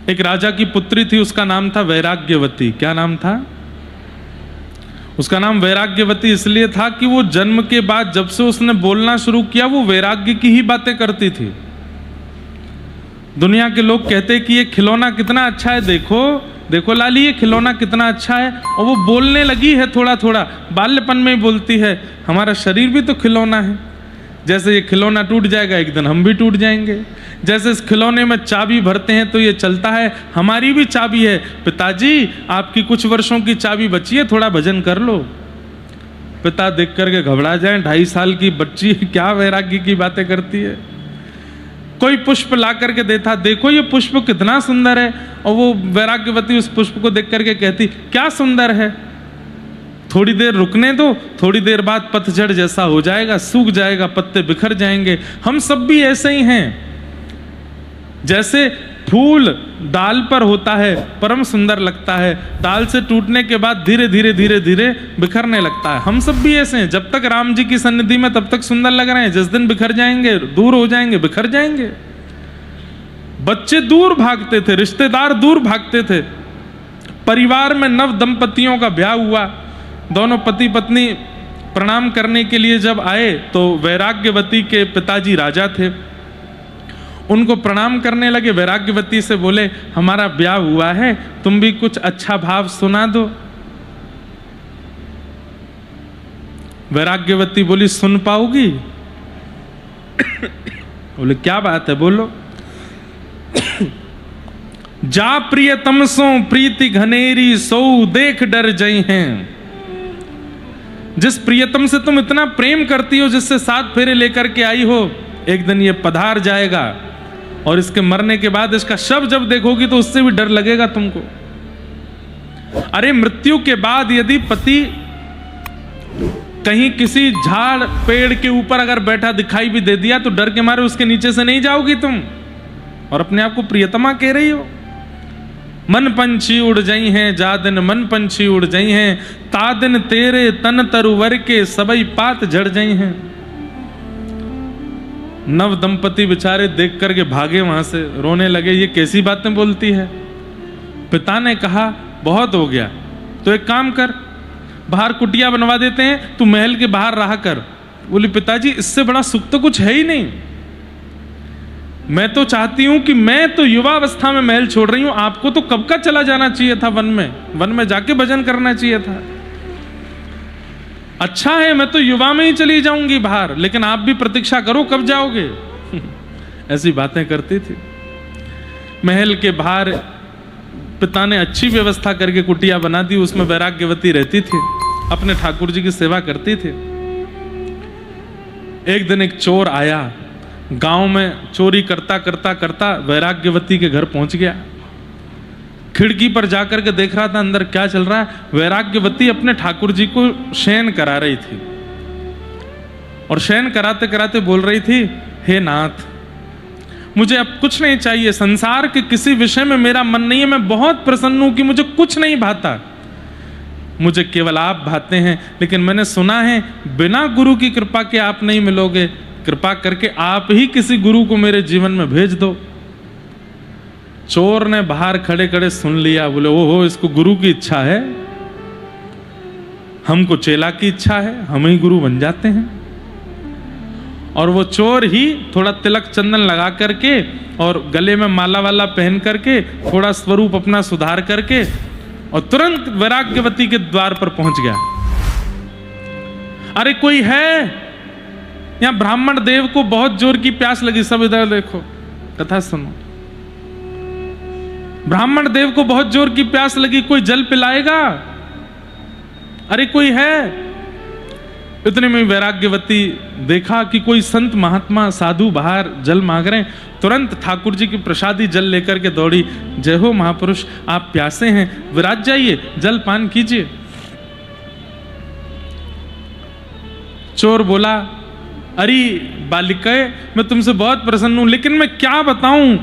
एक राजा की पुत्री थी, उसका नाम था वैराग्यवती। क्या नाम था उसका? नाम वैराग्यवती इसलिए था कि वो जन्म के बाद जब से उसने बोलना शुरू किया वो वैराग्य की ही बातें करती थी। दुनिया के लोग कहते कि ये खिलौना कितना अच्छा है, देखो देखो लाली ये खिलौना कितना अच्छा है, और वो बोलने लगी है थोड़ा थोड़ा, बाल्यपन में ही बोलती है। हमारा शरीर भी तो खिलौना है, जैसे ये खिलौना टूट जाएगा एक दिन हम भी टूट जाएंगे। जैसे इस खिलौने में चाबी भरते हैं तो ये चलता है, हमारी भी चाबी है। पिताजी आपकी कुछ वर्षों की चाबी बची है, थोड़ा भजन कर लो। पिता देख करके घबरा जाए, 2.5 साल की बच्ची क्या वैराग्य की बातें करती है। कोई पुष्प ला करके देता, देखो ये पुष्प कितना सुंदर है, और वो वैराग्यवती उस पुष्प को देख करके कहती क्या सुंदर है, थोड़ी देर रुकने दो, थोड़ी देर बाद पतझड़ जैसा हो जाएगा, सूख जाएगा, पत्ते बिखर जाएंगे। हम सब भी ऐसे ही हैं, जैसे फूल डाल पर होता है परम सुंदर लगता है, डाल से टूटने के बाद धीरे धीरे धीरे धीरे बिखरने लगता है। हम सब भी ऐसे हैं, जब तक राम जी की सन्निधि में तब तक सुंदर लग रहे हैं, जिस दिन बिखर जाएंगे, दूर हो जाएंगे, बिखर जाएंगे। बच्चे दूर भागते थे, रिश्तेदार दूर भागते थे। परिवार में नव दंपतियों का ब्याह हुआ, दोनों पति पत्नी प्रणाम करने के लिए जब आए तो वैराग्यवती के पिताजी राजा थे, उनको प्रणाम करने लगे। वैराग्यवती से बोले हमारा ब्याह हुआ है, तुम भी कुछ अच्छा भाव सुना दो। वैराग्यवती बोली सुन पाओगी? बोले क्या बात है, बोलो। जा प्रियतम सो प्रीति घनेरी, सो देख डर जई हैं। जिस प्रियतम से तुम इतना प्रेम करती हो, जिससे 7 फेरे लेकर के आई हो, एक दिन ये पधार जाएगा, और इसके मरने के बाद इसका शव जब देखोगी तो उससे भी डर लगेगा तुमको। अरे मृत्यु के बाद यदि पति कहीं किसी झाड़ पेड़ के ऊपर अगर बैठा दिखाई भी दे दिया तो डर के मारे उसके नीचे से नहीं जाओगी तुम, और अपने आप को प्रियतमा कह रही हो। मन पंछी उड़ जाई हैं, जा दिन मन पंछी उड़ जाई हैं, ता दिन तेरे तन तरुवर के सबई पात झड़ जाई हैं। नव दंपति बेचारे देख करके भागे वहां से, रोने लगे, ये कैसी बातें बोलती है। पिता ने कहा बहुत हो गया, तो एक काम कर, बाहर कुटिया बनवा देते हैं, तू महल के बाहर रहा कर। बोली पिताजी इससे बड़ा सुख तो कुछ है ही नहीं, मैं तो चाहती हूं कि मैं तो युवावस्था में महल छोड़ रही हूं, आपको तो कब का चला जाना चाहिए था वन में जाके भजन करना चाहिए था। अच्छा है मैं तो युवा में ही चली जाऊंगी बाहर, लेकिन आप भी प्रतीक्षा करो कब जाओगे। ऐसी बातें करती थी। महल के बाहर पिता ने अच्छी व्यवस्था करके कुटिया बना दी, उसमें वैराग्यवती रहती थी, अपने ठाकुर जी की सेवा करती थी। एक दिन एक चोर आया, गांव में चोरी करता करता करता वैराग्यवती के घर पहुंच गया। खिड़की पर जाकर के देख रहा था अंदर क्या चल रहा है। वैराग्यवती अपने ठाकुर जी को शयन करा रही थी, और शयन कराते कराते बोल रही थी हे नाथ, मुझे अब कुछ नहीं चाहिए, संसार के किसी विषय में मेरा मन नहीं है, मैं बहुत प्रसन्न हूं कि मुझे कुछ नहीं भाता, मुझे केवल आप भाते हैं। लेकिन मैंने सुना है बिना गुरु की कृपा के आप नहीं मिलोगे, कृपा करके आप ही किसी गुरु को मेरे जीवन में भेज दो। चोर ने बाहर खड़े खड़े सुन लिया, बोले ओहो इसको गुरु की इच्छा है, हमको चेला की इच्छा है, हम ही गुरु बन जाते हैं। और वो चोर ही थोड़ा तिलक चंदन लगा करके और गले में माला वाला पहन करके थोड़ा स्वरूप अपना सुधार करके और तुरंत वैराग्यवती के द्वार पर पहुंच गया। अरे कोई है? यहां ब्राह्मण देव को बहुत जोर की प्यास लगी, सब इधर देखो, कथा सुनो। ब्राह्मण देव को बहुत जोर की प्यास लगी, कोई जल पिलाएगा? अरे कोई है? इतने में वैराग्यवती देखा कि कोई संत महात्मा साधु बाहर जल मांग रहे हैं, तुरंत ठाकुर जी की प्रसादी जल लेकर के दौड़ी, जय हो महापुरुष, आप प्यासे हैं, विराज जाइए, जल पान कीजिए। चोर बोला अरे बालिकाए, मैं तुमसे बहुत प्रसन्न हूं, लेकिन मैं क्या बताऊं,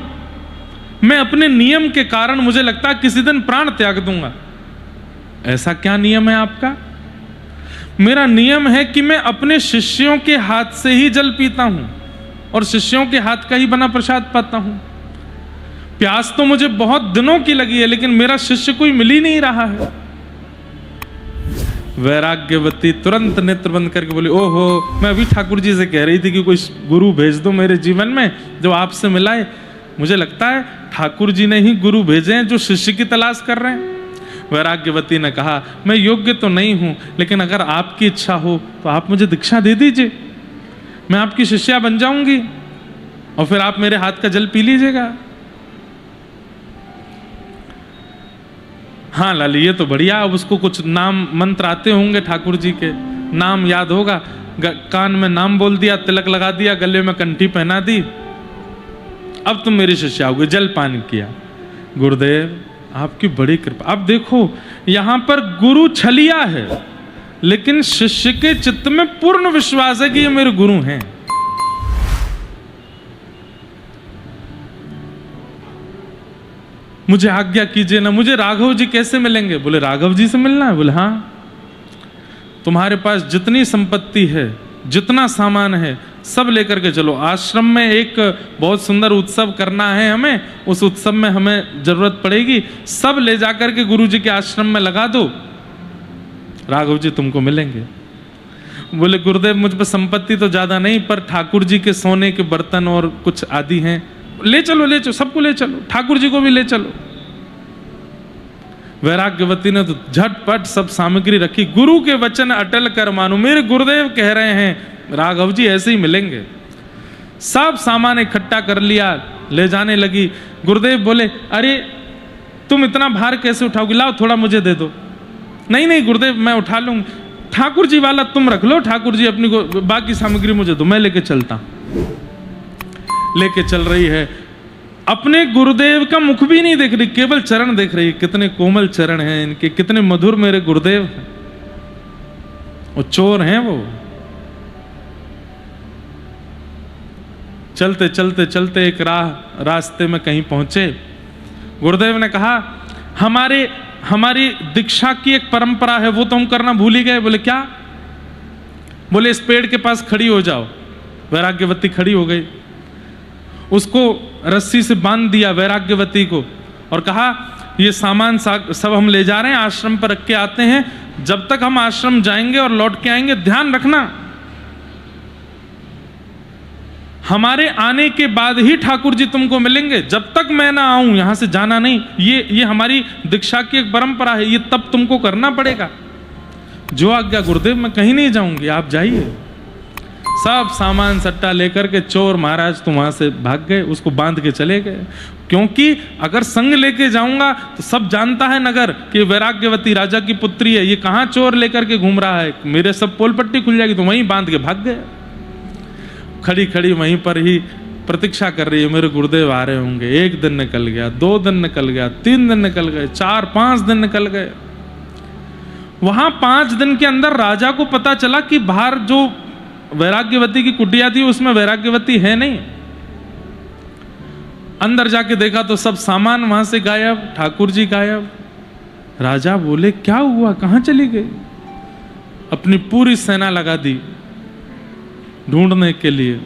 मैं अपने नियम के कारण मुझे लगता है किसी दिन प्राण त्याग दूंगा। ऐसा क्या नियम है आपका? मेरा नियम है कि मैं अपने शिष्यों के हाथ से ही जल पीता हूं और शिष्यों के हाथ का ही बना प्रसाद पाता हूं। प्यास तो मुझे बहुत दिनों की लगी है, लेकिन मेरा शिष्य कोई मिल ही नहीं रहा है। वैराग्यवती तुरंत नेत्र बंद करके बोली, ओहो, मैं अभी ठाकुर जी से कह रही थी कि कोई गुरु भेज दो मेरे जीवन में जो आपसे मिलाए। मुझे लगता है ठाकुर जी ने ही गुरु भेजे हैं जो शिष्य की तलाश कर रहे हैं। वैराग्यवती ने कहा, मैं योग्य तो नहीं हूं, लेकिन अगर आपकी इच्छा हो तो आप मुझे दीक्षा दे दीजिए, मैं आपकी शिष्या बन जाऊंगी और फिर आप मेरे हाथ का जल पी लीजिएगा। हाँ लाली, ये तो बढ़िया। अब उसको कुछ नाम मंत्र आते होंगे ठाकुर जी के, नाम याद होगा, कान में नाम बोल दिया, तिलक लगा दिया, गले में कंठी पहना दी, अब तुम मेरी शिष्या होगी। जल पान किया। गुरुदेव आपकी बड़ी कृपा। अब देखो यहां पर गुरु छलिया है, लेकिन शिष्य के चित्त में पूर्ण विश्वास है कि ये मेरे गुरु हैं। मुझे आज्ञा कीजिए ना, मुझे राघव जी कैसे मिलेंगे? बोले राघव जी से मिलना है? बोले हाँ, तुम्हारे पास जितनी संपत्ति है, जितना सामान है, सब लेकर के चलो। आश्रम में एक बहुत सुंदर उत्सव करना है हमें, उस उत्सव में हमें जरूरत पड़ेगी, सब ले जाकर के गुरु जी के आश्रम में लगा दो, राघव जी तुमको मिलेंगे। बोले गुरुदेव मुझ पर संपत्ति तो ज्यादा नहीं, पर ठाकुर जी के सोने के बर्तन और कुछ आदि हैं, ले चलो, ले चलो, सबको ले चलो, ठाकुर जी को भी ले चलो। वैराग्यवती ने तो झटपट सब सामग्री रखी। गुरु के वचन अटल कर मानो, मेरे गुरुदेव कह रहे हैं राघव जी ऐसे ही मिलेंगे। सब सामान इकट्ठा कर लिया, ले जाने लगी। गुरुदेव बोले, अरे तुम इतना भार कैसे उठाओगी, लाओ थोड़ा मुझे दे दो। नहीं नहीं गुरुदेव मैं उठा लूंगी। ठाकुर जी वाला तुम रख लो, ठाकुर जी अपनी को, बाकी सामग्री मुझे दो, मैं लेके चलता। लेके चल रही है, अपने गुरुदेव का मुख भी नहीं देख रही, केवल चरण देख रही। कितने कोमल चरण हैं इनके, कितने मधुर मेरे गुरुदेव हैं। वो चोर हैं वो। चलते चलते चलते एक रास्ते में कहीं पहुंचे। गुरुदेव ने कहा, हमारी दीक्षा की एक परंपरा है, वो तो हम करना भूल ही गए। बोले क्या? बोले इस पेड़ के पास खड़ी हो जाओ। वैराग्यवती खड़ी हो गई, उसको रस्सी से बांध दिया वैराग्यवती को, और कहा ये सामान सब हम ले जा रहे हैं, आश्रम पर रख के आते हैं, जब तक हम आश्रम जाएंगे और लौट के आएंगे ध्यान रखना, हमारे आने के बाद ही ठाकुर जी तुमको मिलेंगे, जब तक मैं ना आऊं यहां से जाना नहीं। ये हमारी दीक्षा की एक परंपरा है, ये तब तुमको करना पड़ेगा। जो आज्ञा गुरुदेव, मैं कहीं नहीं जाऊंगी, आप जाइए। सब सामान सट्टा लेकर के चोर महाराज तो वहां से भाग गए, उसको बांध के चले गए। क्योंकि अगर संग लेके जाऊंगा तो सब जानता है नगर कि वैराग्यवती राजा की पुत्री है, ये कहां चोर लेकर के घूम रहा है, मेरे सब पोल पट्टी खुल जाएगी। तो वहीं बांध के भाग गए। खड़ी खड़ी वहीं पर ही प्रतीक्षा कर रही है, मेरे गुरुदेव आ रहे होंगे। 1 दिन निकल गया, 2 दिन निकल गया, 3 दिन निकल गए, 4-5 दिन निकल गए। वहां 5 दिन के अंदर राजा को पता चला कि बाहर जो वैराग्यवती की कुटिया थी उसमें वैराग्यवती है नहीं। अंदर जाके देखा तो सब सामान वहां से गायब, ठाकुर जी गायब। राजा बोले क्या हुआ, कहां चली गई? अपनी पूरी सेना लगा दी ढूंढने के लिए।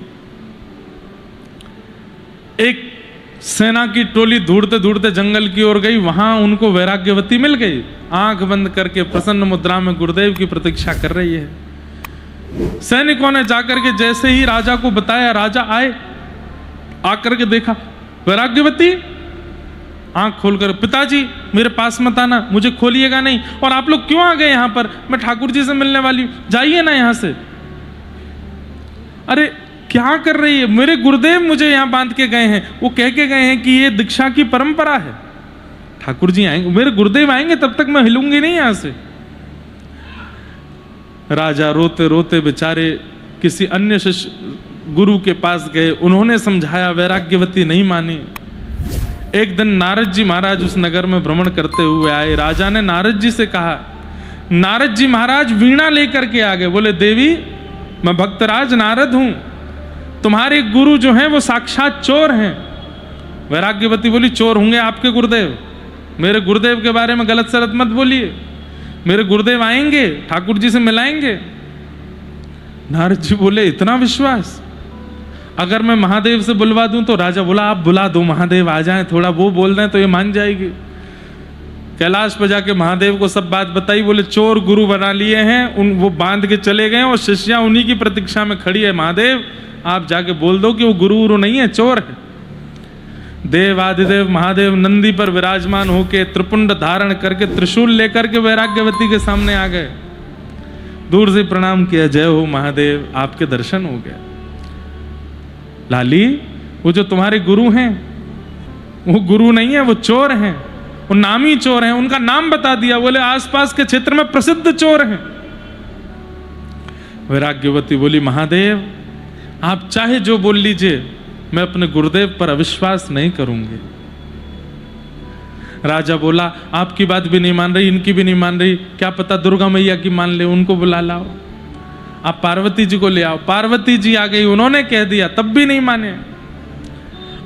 एक सेना की टोली ढूंढते ढूंढते जंगल की ओर गई, वहां उनको वैराग्यवती मिल गई। आंख बंद करके प्रसन्न मुद्रा में गुरुदेव की प्रतीक्षा कर रही है। सैनिकों ने जाकर के जैसे ही राजा को बताया, राजा आए, आकर के देखा वैराग्यवती आंख खोलकर, पिताजी मेरे पास मत आना, मुझे खोलिएगा नहीं। और आप लोग क्यों आ गए यहां पर? मैं ठाकुर जी से मिलने वाली हूं, जाइए ना यहां से। अरे क्या कर रही है? मेरे गुरुदेव मुझे यहां बांध के गए हैं, वो कह के गए हैं कि ये दीक्षा की परंपरा है, ठाकुर जी आएंगे, मेरे गुरुदेव आएंगे तब तक मैं हिलूंगी नहीं यहां से। राजा रोते रोते बेचारे किसी अन्य शिष्य गुरु के पास गए, उन्होंने समझाया, वैराग्यवती नहीं मानी। एक दिन नारद जी महाराज उस नगर में भ्रमण करते हुए आए। राजा ने नारद जी से कहा, नारद जी महाराज वीणा लेकर के आ गए। बोले देवी मैं भक्तराज नारद हूं, तुम्हारे गुरु जो हैं वो साक्षात चोर हैं। वैराग्यवती बोली चोर होंगे आपके गुरुदेव, मेरे गुरुदेव के बारे में गलत सलत मत बोलिए, मेरे गुरुदेव आएंगे, ठाकुर जी से मिलाएंगे। नारद जी बोले इतना विश्वास? अगर मैं महादेव से बुलवा दूं तो राजा बोला आप बुला दो, महादेव आ जाएं, थोड़ा वो बोल रहे हैं तो ये मान जाएगी। कैलाश पर जाके महादेव को सब बात बताई, बोले चोर गुरु बना लिए हैं, वो बांध के चले गए और शिष्या उन्हीं की प्रतीक्षा में खड़ी है। महादेव आप जाके बोल दो कि वो गुरु नहीं है, चोर है। देव आदिदेव महादेव नंदी पर विराजमान होके त्रिपुंड धारण करके त्रिशूल लेकर के वैराग्यवती के सामने आ गए। दूर से प्रणाम किया, जय हो महादेव, आपके दर्शन हो गया। लाली वो जो तुम्हारे गुरु हैं वो गुरु नहीं है, वो चोर हैं, वो नामी चोर हैं। उनका नाम बता दिया, बोले आसपास के क्षेत्र में प्रसिद्ध चोर हैं। वैराग्यवती बोली महादेव आप चाहे जो बोल लीजिए, मैं अपने गुरुदेव पर अविश्वास नहीं करूंगी। राजा बोला आपकी बात भी नहीं मान रही, इनकी भी नहीं मान रही, क्या पता दुर्गा मैया की मान ले, उनको बुला लाओ, आप पार्वती जी को ले आओ। पार्वती जी आ गई, उन्होंने कह दिया, तब भी नहीं माने।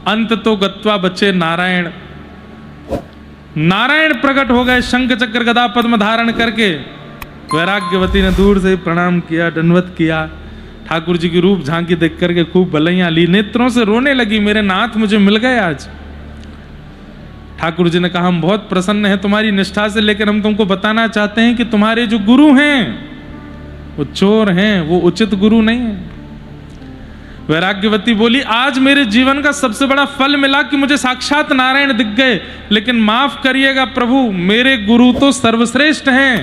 अंत तो गत्वा बचे नारायण। नारायण प्रकट हो गए शंख चक्र गदा पद्म धारण करके। वैराग्यवती ने दूर से प्रणाम किया, दंडवत किया। ठाकुर जी की रूप झांकी देख करके खूब बलैया ली, नेत्रों से रोने लगी, मेरे नाथ मुझे मिल गए आज। ठाकुर जी ने कहा हम बहुत प्रसन्न हैं तुम्हारी निष्ठा से, लेकिन हम तुमको बताना चाहते हैं कि तुम्हारे जो गुरु हैं वो चोर हैं, वो उचित गुरु नहीं है। वैराग्यवती बोली आज मेरे जीवन का सबसे बड़ा फल मिला कि मुझे साक्षात नारायण दिख गए, लेकिन माफ करिएगा प्रभु, मेरे गुरु तो सर्वश्रेष्ठ हैं।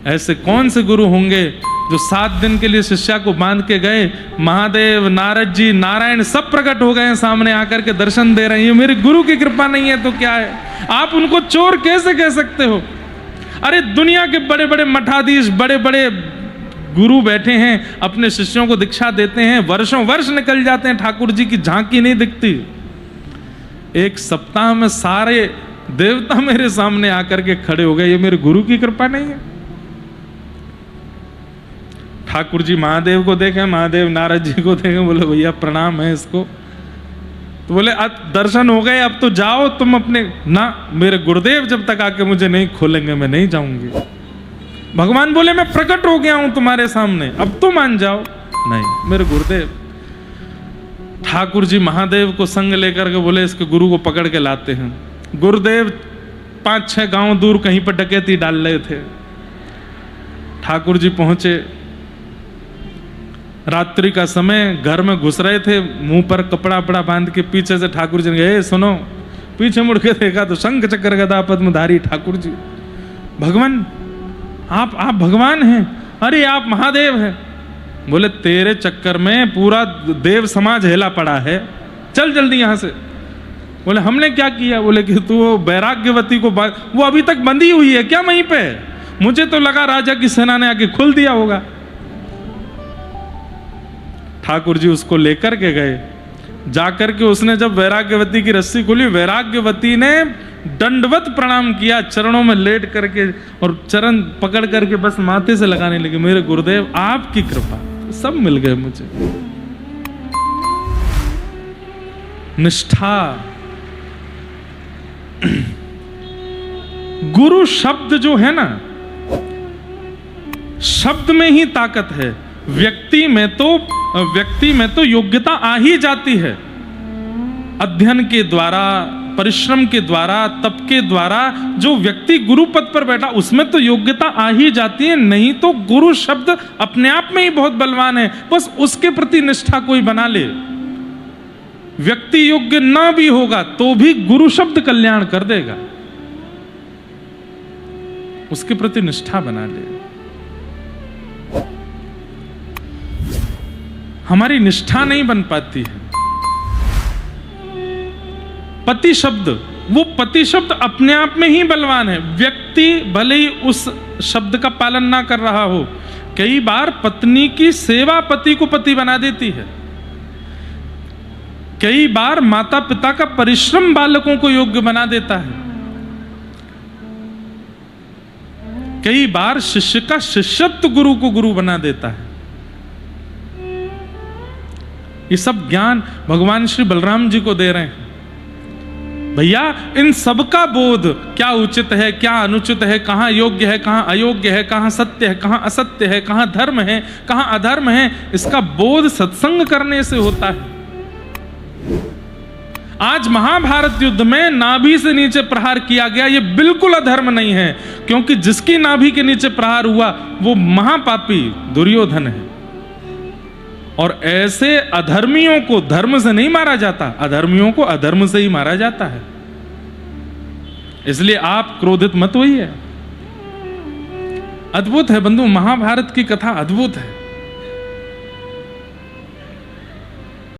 ऐसे कौन से गुरु होंगे जो 7 दिन के लिए शिष्या को बांध के गए, महादेव नारद जी नारायण सब प्रकट हो गए हैं सामने आकर के दर्शन दे रहे हैं। ये मेरे गुरु की कृपा नहीं है तो क्या है? आप उनको चोर कैसे कह सकते हो? अरे दुनिया के बड़े बड़े मठाधीश, बड़े बड़े गुरु बैठे हैं, अपने शिष्यों को दीक्षा देते हैं, वर्षों वर्ष निकल जाते हैं, ठाकुर जी की झांकी नहीं दिखती। एक सप्ताह में सारे देवता मेरे सामने आकर के खड़े हो गए, ये मेरे गुरु की कृपा नहीं है? ठाकुर जी महादेव को देखें, महादेव नारद जी को देखें, बोले भैया प्रणाम है इसको। तो बोले अब दर्शन हो गए, अब तो जाओ तुम अपने। ना, मेरे गुरुदेव जब तक आके मुझे नहीं खोलेंगे मैं नहीं जाऊंगी। भगवान बोले मैं प्रकट हो गया हूं तुम्हारे सामने, अब तो मान जाओ। नहीं, मेरे गुरुदेव। ठाकुर जी महादेव को संग लेकर के बोले इसके गुरु को पकड़ के लाते हैं। गुरुदेव 5-6 गांव दूर कहीं पर डकैती डाल रहे थे। ठाकुर जी पहुंचे, रात्रि का समय, घर में घुस रहे थे, मुंह पर कपड़ा वपड़ा बांध के। पीछे से ठाकुर जी ने कहा सुनो, पीछे मुड़ के देखा तो शंख चक्र गदा पद्मधारी ठाकुर जी। भगवान आप भगवान हैं? अरे आप महादेव हैं। बोले तेरे चक्कर में पूरा देव समाज हिला पड़ा है, चल जल्दी यहां से। बोले हमने क्या किया? बोले कि तू वैराग्यवती को वो अभी तक बंधी हुई है क्या वहीं पे? मुझे तो लगा राजा की सेना ने आके खुल दिया होगा। ठाकुर जी उसको लेकर के गए, जाकर के उसने जब वैराग्यवती की रस्सी खुली, वैराग्यवती ने दंडवत प्रणाम किया, चरणों में लेट करके और चरण पकड़ करके बस माथे से लगाने लगे, मेरे गुरुदेव आपकी कृपा, सब मिल गए मुझे। निष्ठा। गुरु शब्द जो है ना, शब्द में ही ताकत है। व्यक्ति में तो योग्यता आ ही जाती है, अध्ययन के द्वारा, परिश्रम के द्वारा, तप के द्वारा। जो व्यक्ति गुरु पद पर बैठा उसमें तो योग्यता आ ही जाती है। नहीं तो गुरु शब्द अपने आप में ही बहुत बलवान है, बस उसके प्रति निष्ठा कोई बना ले। व्यक्ति योग्य ना भी होगा तो भी गुरु शब्द कल्याण कर देगा, उसके प्रति निष्ठा बना ले। हमारी निष्ठा नहीं बन पाती है। पति शब्द, वो पति शब्द अपने आप में ही बलवान है। व्यक्ति भले ही उस शब्द का पालन ना कर रहा हो, कई बार पत्नी की सेवा पति को पति बना देती है। कई बार माता पिता का परिश्रम बालकों को योग्य बना देता है। कई बार शिष्य का शिष्यत्व गुरु को गुरु बना देता है। ये सब ज्ञान भगवान श्री बलराम जी को दे रहे हैं। भैया इन सबका बोध, क्या उचित है, क्या अनुचित है, कहाँ योग्य है, कहाँ अयोग्य है, कहाँ सत्य है, कहाँ असत्य है, कहाँ धर्म है, कहाँ अधर्म है, इसका बोध सत्संग करने से होता है। आज महाभारत युद्ध में नाभि से नीचे प्रहार किया गया, ये बिल्कुल अधर्म नहीं है, क्योंकि जिसकी नाभि के नीचे प्रहार हुआ वो महापापी दुर्योधन है। और ऐसे अधर्मियों को धर्म से नहीं मारा जाता, अधर्मियों को अधर्म से ही मारा जाता है। इसलिए आप क्रोधित मत होइए। अद्भुत है बंधु, महाभारत की कथा अद्भुत है।